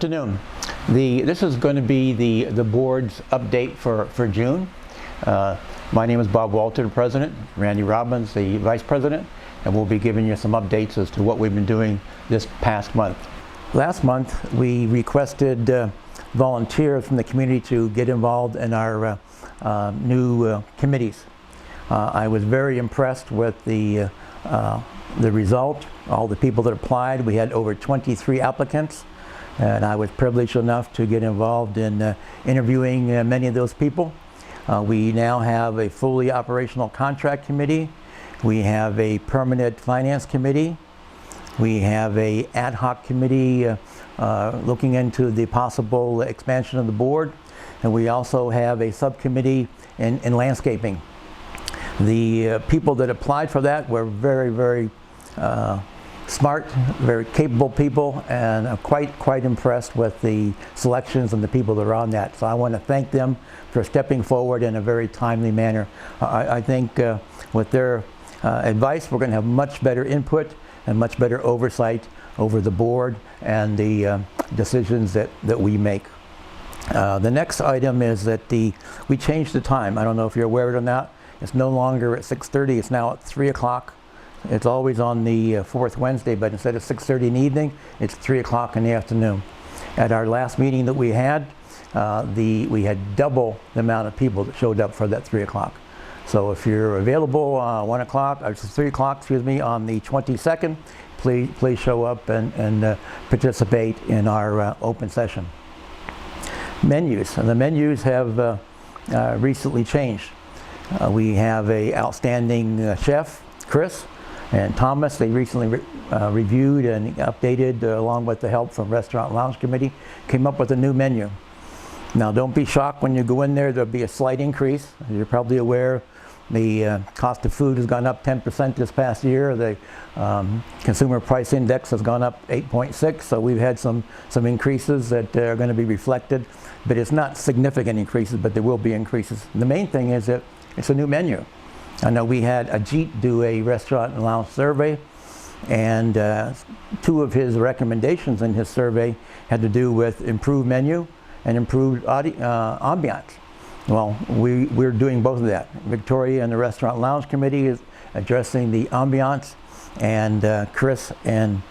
Afternoon. This is going to be the board's update for June. My name is Bob Walter, the president, Randy Robbins, the vice president, and we'll be giving you some updates as to what we've been doing this past month. Last month we requested volunteers from the community to get involved in our new committees. I was very impressed with the result, all the people that applied. We had over 23 applicants, and I was privileged enough to get involved in interviewing many of those people. We now have a fully operational contract committee. We have a permanent finance committee. We have a ad hoc committee looking into the possible expansion of the board. And we also have a subcommittee in landscaping. The people that applied for that were very smart, very capable people, and I'm quite impressed with the selections and the people that are on that. So I want to thank them for stepping forward in a very timely manner. I think with their advice, we're going to have much better input and much better oversight over the board and the decisions that we make. The next item is that we changed the time. I don't know if you're aware of it or not. It's no longer at 6:30, it's now at 3 o'clock. It's always on the fourth Wednesday, but instead of 6:30 in the evening, it's 3 o'clock in the afternoon. At our last meeting that we had double the amount of people that showed up for that 3 o'clock. So if you're available 1 o'clock, or 3 o'clock, excuse me, on the 22nd, please show up and participate in our open session. Menus, and the menus have recently changed. We have a outstanding chef, Chris, and Thomas. They recently reviewed and updated, along with the help from Restaurant Lounge Committee, came up with a new menu. Now don't be shocked when you go in there. There'll be a slight increase. You're probably aware the cost of food has gone up 10% this past year. The consumer price index has gone up 8.6, so we've had some increases that are going to be reflected, but it's not significant increases, but there will be increases. The main thing is that it's a new menu. I know we had Ajit do a restaurant and lounge survey, and two of his recommendations in his survey had to do with improved menu and improved ambiance. Well, we're doing both of that. Victoria and the Restaurant Lounge Committee is addressing the ambiance, and Chris and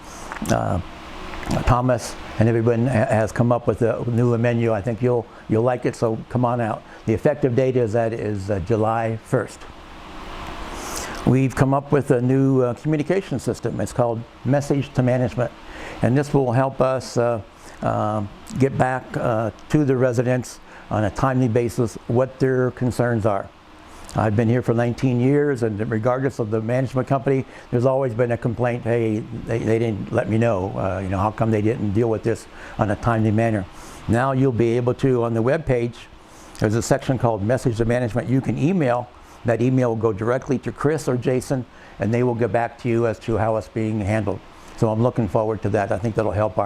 Thomas and everyone has come up with a new menu. I think you'll like it, so come on out. The effective date is July 1st. We've come up with a new communication system. It's called Message to Management, and this will help us get back to the residents on a timely basis what their concerns are. I've been here for 19 years, and regardless of the management company, there's always been a complaint, hey, they didn't let me know, how come they didn't deal with this on a timely manner. Now you'll be able to, on the web page, there's a section called Message to Management. You can email. That email will go directly to Chris or Jason, and they will get back to you as to how it's being handled. So I'm looking forward to that. I think that'll help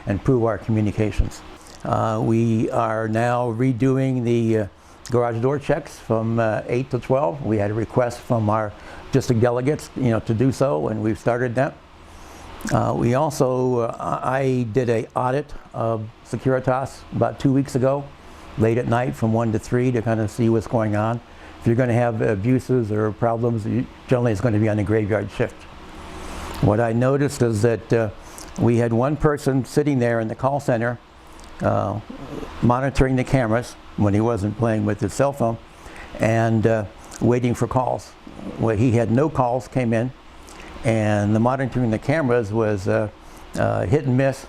improve our communications. We are now redoing the garage door checks from 8 to 12. We had a request from our district delegates, to do so, and we've started that. We also, I did an audit of Securitas about 2 weeks ago, late at night from 1 to 3 to kind of see what's going on. If you're going to have abuses or problems, generally it's going to be on the graveyard shift. What I noticed is that we had one person sitting there in the call center monitoring the cameras when he wasn't playing with his cell phone and waiting for calls. Well, he had no calls came in, and the monitoring the cameras was hit and miss.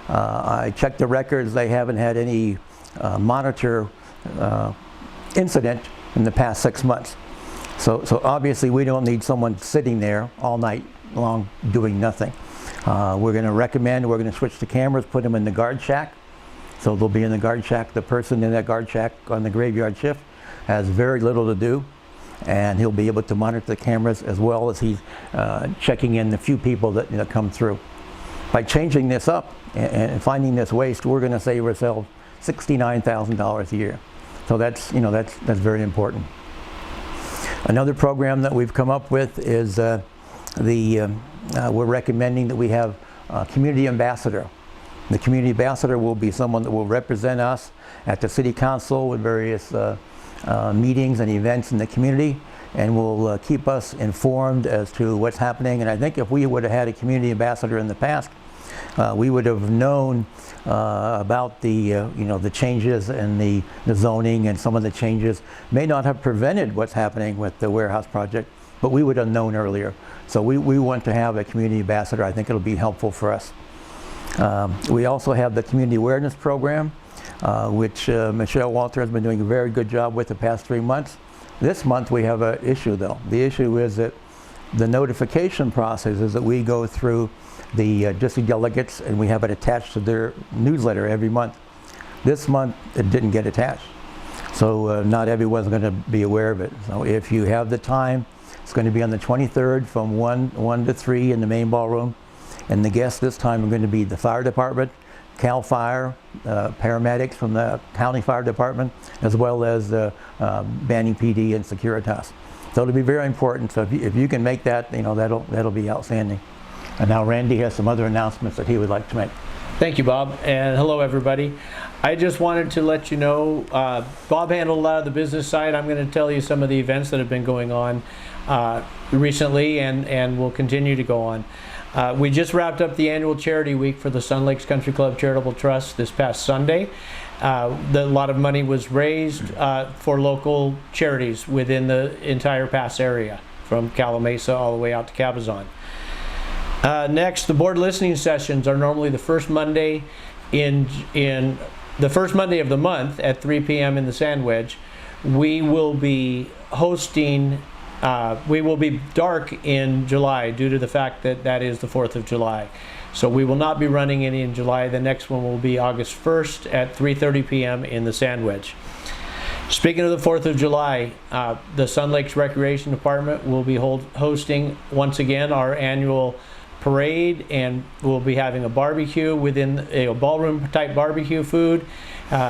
I checked the records. They haven't had any monitor incident in the past 6 months. So obviously we don't need someone sitting there all night long doing nothing. We're going to switch the cameras, put them in the guard shack. So they'll be in the guard shack. The person in that guard shack on the graveyard shift has very little to do, and he'll be able to monitor the cameras as well as he's checking in the few people that come through. By changing this up and finding this waste, we're going to save ourselves $69,000 a year. So that's very important. Another program that we've come up with is we're recommending that we have a community ambassador. The community ambassador will be someone that will represent us at the city council with various meetings and events in the community, and will keep us informed as to what's happening. And I think if we would have had a community ambassador in the past, we would have known about the the changes in the zoning, and some of the changes may not have prevented what's happening with the warehouse project, but we would have known earlier. So we want to have a community ambassador. I think it'll be helpful for us. We also have the community awareness program, which Michelle Walter has been doing a very good job with the past 3 months. This month we have an issue though. The issue is that the notification process is that we go through the district delegates and we have it attached to their newsletter every month. This month it didn't get attached. So not everyone's going to be aware of it. So if you have the time, it's going to be on the 23rd from 1 to 3 in the main ballroom. And the guests this time are going to be the fire department, CAL FIRE, paramedics from the county fire department, as well as Banning PD and Securitas. So it'll be very important. So if you can make that, that'll be outstanding. And now Randy has some other announcements that he would like to make. Thank you, Bob, and hello everybody. I just wanted to let you know, Bob handled a lot of the business side. I'm going to tell you some of the events that have been going on recently and will continue to go on. We just wrapped up the annual charity week for the Sun Lakes Country Club Charitable Trust this past Sunday. A lot of money was raised for local charities within the entire Pass area, from Calamasa all the way out to Cabazon. Next, the board listening sessions are normally the first Monday in the first Monday of the month at 3 p.m. in the Sandwich. We will be hosting. We will be dark in July due to the fact that that is the 4th of July. So we will not be running any in July. The next one will be August 1st at 3:30 p.m. in the Sandwich. Speaking of the 4th of July, the Sun Lakes Recreation Department will be hosting once again our annual parade, and we'll be having a barbecue within a ballroom type barbecue food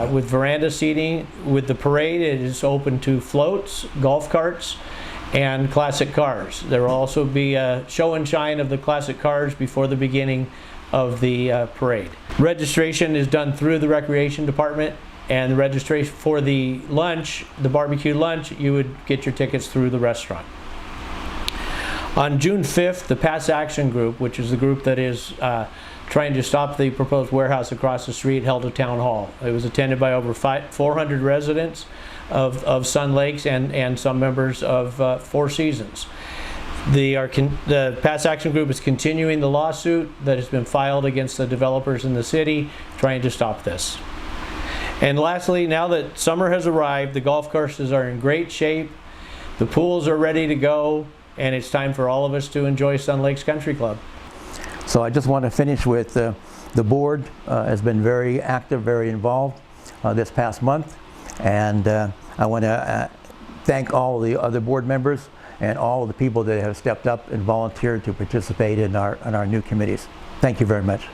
with veranda seating. With the parade, it is open to floats, golf carts, and classic cars. There will also be a show and shine of the classic cars before the beginning of the parade. Registration is done through the Recreation Department, and the registration for the lunch, the barbecue lunch, you would get your tickets through the restaurant. On June 5th, the Pass Action Group, which is the group that is trying to stop the proposed warehouse across the street, held a town hall. It was attended by over 400 residents of Sun Lakes and some members of Four Seasons. The Pass Action Group is continuing the lawsuit that has been filed against the developers in the city, trying to stop this. And lastly, now that summer has arrived, the golf courses are in great shape, the pools are ready to go, and it's time for all of us to enjoy Sun Lakes Country Club. So I just want to finish with the board has been very active, very involved this past month, and I want to thank all the other board members and all the people that have stepped up and volunteered to participate in our new committees. Thank you very much.